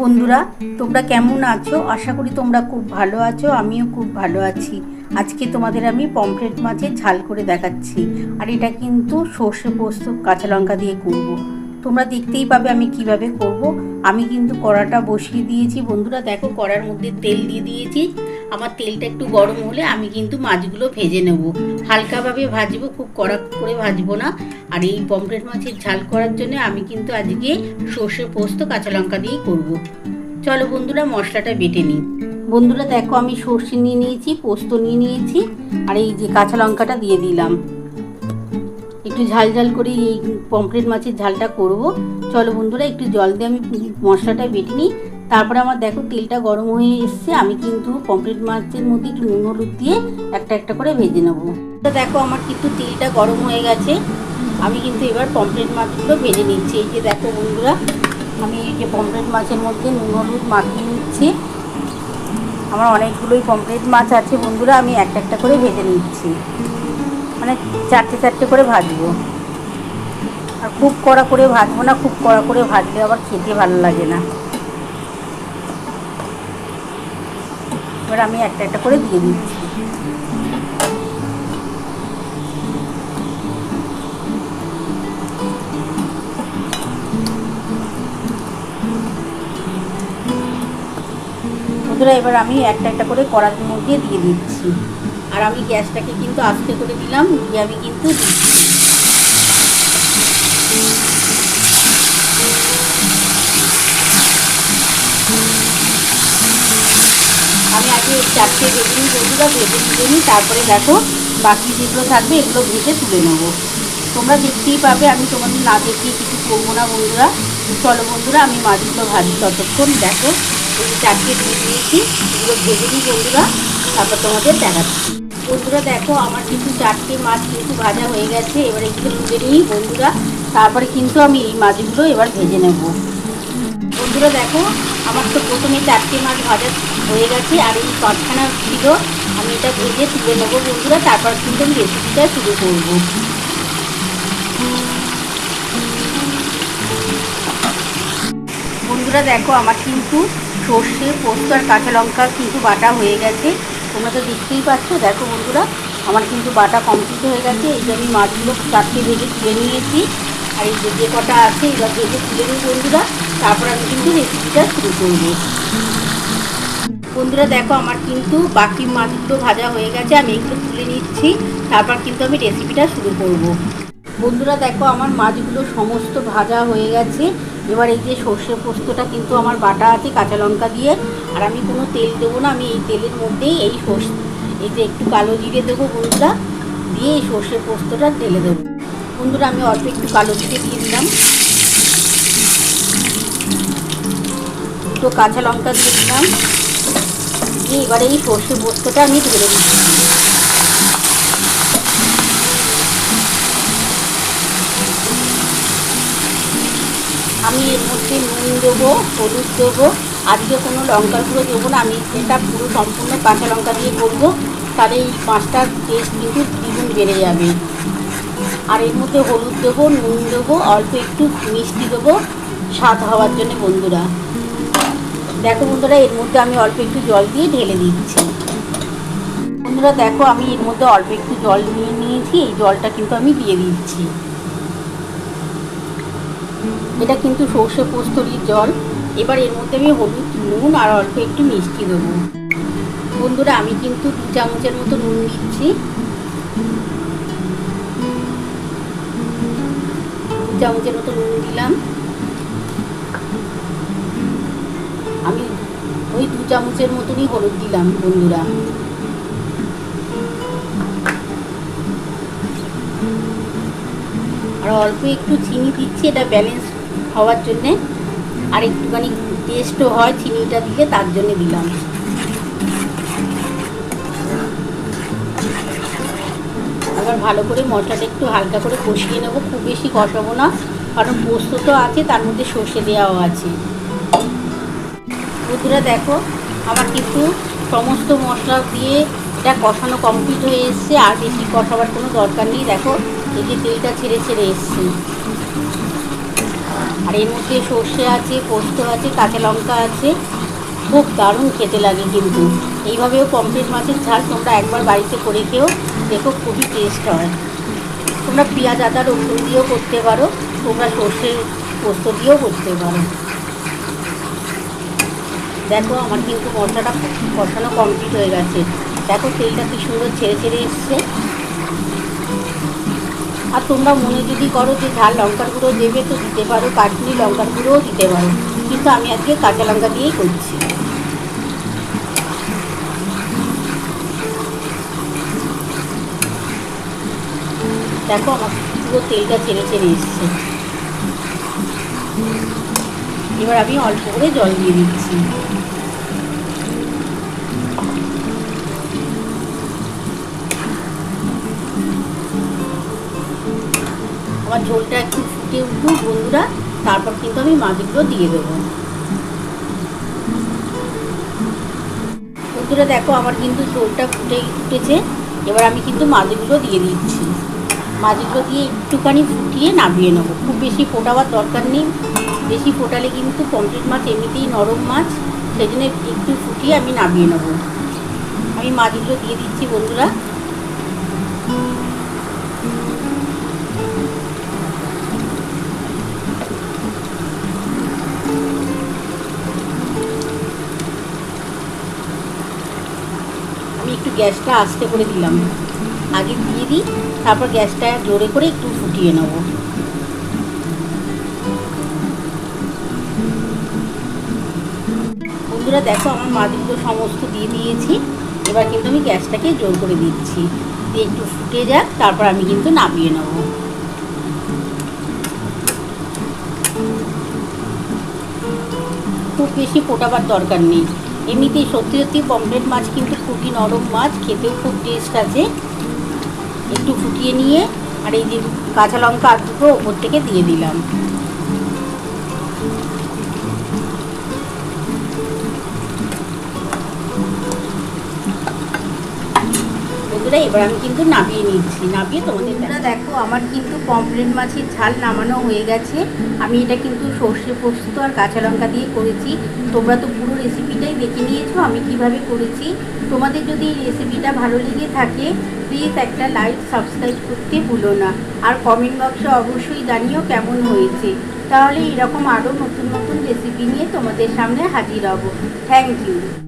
বন্ধুরা, তোমরা কেমন আছো? আশা করি তোমরা খুব ভালো আছো। আমিও খুব ভালো আছি। আজকে তোমাদের আমি পমফ্রেট মাছের ঝাল করে দেখাচ্ছি। আর এটা কিন্তু সর্ষে পোস্ত কাঁচা লঙ্কা দিয়ে করব। তোমরা দেখতেই পাবে আমি কিভাবে করব। আমি কিন্তু কড়াটা বসিয়ে দিয়েছি। বন্ধুরা দেখো, কড়ার মধ্যে তেল দিয়ে দিয়েছি। আমার তেলটা একটু গরম হলে আমি কিন্তু মাছগুলো ভেজে নেব। হালকাভাবে ভাজবো, খুব কড়া করে ভাজবো না। আর এই পমফ্রেট মাছের ঝাল করার জন্য আমি কিন্তু আজকে সর্ষে পোস্ত কাঁচা লঙ্কা দিয়েই করব। চলো বন্ধুরা, মশলাটা বেটে নিই। বন্ধুরা দেখো, আমি সর্ষে নিয়ে নিয়েছি, পোস্ত নিয়ে নিয়েছি, আর এই যে কাঁচা লঙ্কাটা দিয়ে দিলাম। একটু ঝাল ঝাল করে এই পমফ্রেট মাছের ঝালটা করব। চলো বন্ধুরা, একটু জল দিয়ে আমি মশলাটা বেটে নিই। তারপরে আমার দেখো তেলটা গরম হয়ে এসছে। আমি কিন্তু পমফ্রেট মাছের মধ্যে একটু নুন হলুদ দিয়ে একটা একটা করে ভেজে নেবো। দেখো আমার কিন্তু তেলটা গরম হয়ে গেছে। আমি কিন্তু এবার পমফ্রেট মাছগুলো ভেজে নিচ্ছি। এই যে দেখো বন্ধুরা, আমি এই যে পমফ্রেট মাছের মধ্যে নুন হলুদ মাখিয়ে নিচ্ছি। আমার অনেকগুলোই পমফ্রেট মাছ আছে বন্ধুরা, আমি একটা একটা করে ভেজে নিচ্ছি। মানে চারটে চারটে করে ভাজবো। আর খুব কড়া করে ভাজবো না, খুব কড়া করে ভাজলে আবার খেতে ভালো লাগে না। এবার আমি একটা একটা করে দিয়ে দিচ্ছি। বন্ধুরা এবার আমি একটা একটা করে কড়ার মধ্যে দিয়ে দিচ্ছি। আর আমি গ্যাসটাকে কিন্তু আস্তে করে দিলাম, দিয়ে আমি কিন্তু দিচ্ছি। আমি আগে চারটে ভেজে নিই বন্ধুরা, ভেজে তুলে নিই। তারপরে দেখো বাকি যেগুলো থাকবে এগুলো ভেজে তুলে নেবো। তোমরা দেখতেই পাবে, আমি তোমাদের না দেখিয়ে কিছু করবো না বন্ধুরা। চলো বন্ধুরা, আমি মাছগুলো ভাজি ততক্ষণ। দেখো এই চারটে দিয়ে দিয়েছি, এগুলো ভেজে নিই বন্ধুরা, তারপর তোমাদের দেখাচ্ছি। বন্ধুরা দেখো, আমার কিন্তু চারটে মাছ কিন্তু ভাজা হয়ে গেছে। এবার এগুলো তুলে নিই বন্ধুরা, তারপরে কিন্তু আমি এই মাছগুলো এবার ভেজে নেব। বন্ধুরা দেখো, আমার তো প্রথমে চারটে মাছ ভাজা হয়ে গেছে, আর এই পাঁচখানা ছিল, আমি এটা ভেজে তুলে নেবো বন্ধুরা। তারপর কিন্তু আমি রেসিপিটা শুরু করবো। বন্ধুরা দেখো, আমার কিন্তু সর্ষে পোস্ত আর কাঁচা লঙ্কা কিন্তু বাটা হয়ে গেছে। তোমরা তো দেখতেই পাচ্ছ। দেখো বন্ধুরা, আমার কিন্তু বাটা কমপ্লিট হয়ে গেছে। এই যে আমি মাছগুলো চারটে ভেজে তুলে নিয়েছি। আর এই যে কটা আছে এবার ভেজে তুলে নিই বন্ধুরা, তারপর আমি কিন্তু রেসিপিটা শুরু করব। বন্ধুরা দেখো, আমার কিন্তু বাকি মাছগুলো ভাজা হয়ে গেছে। আমি এগুলো তুলে নিচ্ছি, তারপর কিন্তু আমি রেসিপিটা শুরু করব। বন্ধুরা দেখো, আমার মাছগুলো সমস্ত ভাজা হয়ে গেছে। এবার এই যে সর্ষে পোস্তটা কিন্তু আমার বাটা আছে কাঁচা লঙ্কা দিয়ে। আর আমি কোনো তেল দেবো না, আমি এই তেলের মধ্যেই এই যে একটু কালো জিরে দেবো বন্ধুরা, দিয়ে এই সর্ষে পোস্তটা ঢেলে দেবো। বন্ধুরা আমি অল্প একটু কালো জিরে দিয়ে দিলাম, দুটো কাঁচা লঙ্কা দিয়ে দিলাম, দিয়ে এবারে এই সর্ষে পোস্তটা আমি ঢেলে দিচ্ছি। আমি এর মধ্যে নুন দেবো, হলুদ দেবো, আজকে কোনো লঙ্কার গুঁড়ো দেবো না। আমি এটা পুরো সম্পূর্ণ কাঁচা লঙ্কা দিয়ে করবো, তাহলে এই মাছটার টেস্ট কিন্তু দ্বিগুণ বেড়ে যাবে। আর এর মধ্যে হলুদ দেবো, নুন দেবো, অল্প একটু মিষ্টি দেবো স্বাদ হওয়ার জন্য বন্ধুরা। দেখো বন্ধুরা, এর মধ্যে আমি অল্প একটু জল দিয়ে ঢেলে দিচ্ছি। বন্ধুরা দেখো, আমি এর মধ্যে অল্প একটু জল নিয়ে নিয়েছি, এই জলটা কিন্তু আমি দিয়ে দিচ্ছি। এটা কিন্তু সর্ষে পোস্তরই জল। এবার এর মধ্যে আমি হলুদ, নুন আর অল্প একটু মিষ্টি দেবো বন্ধুরা। আমি কিন্তু 2 চামচের মতো নুন দিচ্ছি, 2 চামচের মতো নুন দিলাম। আমি ওই 2 চামচের মতনই হলুদ দিলাম বন্ধুরা। আর অল্প একটু চিনি দিচ্ছি, এটা ব্যালেন্স হওয়ার জন্যে, আর একটুখানি টেস্টও হয় চিনিটা দিলে, তার জন্য দিলাম। আবার ভালো করে মশলাটা একটু হালকা করে কষিয়ে নেবো, খুব বেশি কষাবো না, কারণ পোস্ত তো আছে, তার মধ্যে সর্ষে দেওয়াও আছে। বন্ধুরা দেখো, আমার কিন্তু সমস্ত মশলা দিয়ে এটা কষানো কমপ্লিট হয়ে এসছে। আর বেশি কষাবার কোনো দরকার নেই। দেখো এই যে তেলটা ছেড়ে ছেড়ে এসছে। আর এর মধ্যে সর্ষে আছে, পোস্ত আছে, কাঁচা লঙ্কা আছে, খুব দারুণ খেতে লাগে। কিন্তু এইভাবেও পমফ্রেট মাছের ঝাল তোমরা একবার বাড়িতে করে খেও, দেখো খুবই টেস্ট হয়। তোমরা পেঁয়াজ আদা রসুন দিয়েও করতে পারো, তোমরা সর্ষে পোস্ত দিয়েও করতে পারো। দেখো আমার কিন্তু মশলাটা কষানো কমপ্লিট হয়ে গেছে। দেখো তেলটা কি সুন্দর ছেড়ে ছেড়ে এসছে। আর তোমরা মনে যদি করো যে ঝাল লঙ্কার গুঁড়ো দেবে তো দিতে পারো, কাশ্মীরি লঙ্কার গুঁড়োও দিতে পারো, কিন্তু আমি আজকে কাঁচা লঙ্কা দিয়েই করছি। দেখো আমার পুরো তেলটা ছেড়ে ছেড়ে এসছে। এবার আমি অল্প করে জল দিয়ে দিচ্ছি। আমার ঝোলটা একটু ফুটে উঠুক বন্ধুরা, তারপর কিন্তু আমি মাছগুলো দিয়ে দেবো। বন্ধুরা দেখো আমার কিন্তু ঝোলটা উঠেছে। এবার আমি কিন্তু মাছগুলো দিয়ে দিচ্ছি। মাছগুলো দিয়ে একটুখানি ফুটিয়ে নামিয়ে নেবো। খুব বেশি ফোটাবার দরকার নেই, বেশি ফোটালে কিন্তু পমফ্রেট মাছ এমনিতেই নরম মাছ, সেই জন্য একটু ফুটিয়ে আমি নামিয়ে নেবো। আমি মাছগুলো দিয়ে দিচ্ছি বন্ধুরা। আমি একটু গ্যাসটা আস্তে করে দিলাম, আগে দিয়ে দিই, তারপর গ্যাসটা জোরে করে একটু ফুটিয়ে নেব। বন্ধুরা দেখো আমার মাছগুলো সমস্ত দিয়ে দিয়েছি। এবার কিন্তু আমি গ্যাসটাকে জোর করে দিচ্ছি, দিয়ে একটু ফুটে যাক, তারপর আমি কিন্তু নামিয়ে নেব। খুব বেশি ফোটাবার দরকার নেই, এমনিতেই সত্যি সত্যি পমফ্রেট মাছ কিন্তু খুবই নরম মাছ, খেতেও খুব টেস্ট আছে। একটু ফুটিয়ে নিয়ে আর এই যে কাঁচা লঙ্কা আর দুটো ওপর থেকে দিয়ে দিলাম। বন্ধুরা এবার আমি কিন্তু নামিয়ে নিচ্ছি, নামিয়ে তোমাদের দেখো আমার কিন্তু পমফ্রেট মাছের ঝাল নামানো হয়ে গেছে। আমি এটা কিন্তু সর্ষে পোস্ত আর কাঁচা লঙ্কা দিয়ে করেছি। তোমরা তো পুরো রেসিপিটাই দেখে নিয়েছো আমি কিভাবে করেছি। তোমাদের যদি এই রেসিপিটা ভালো লেগে থাকে প্লিজ একটা লাইক সাবস্ক্রাইব করতে ভুলো না, আর কমেন্ট বক্সে অবশ্যই জানিও কেমন হয়েছে। তাহলে এরকম আরও নতুন নতুন রেসিপি নিয়ে তোমাদের সামনে হাজির হব। Thank you.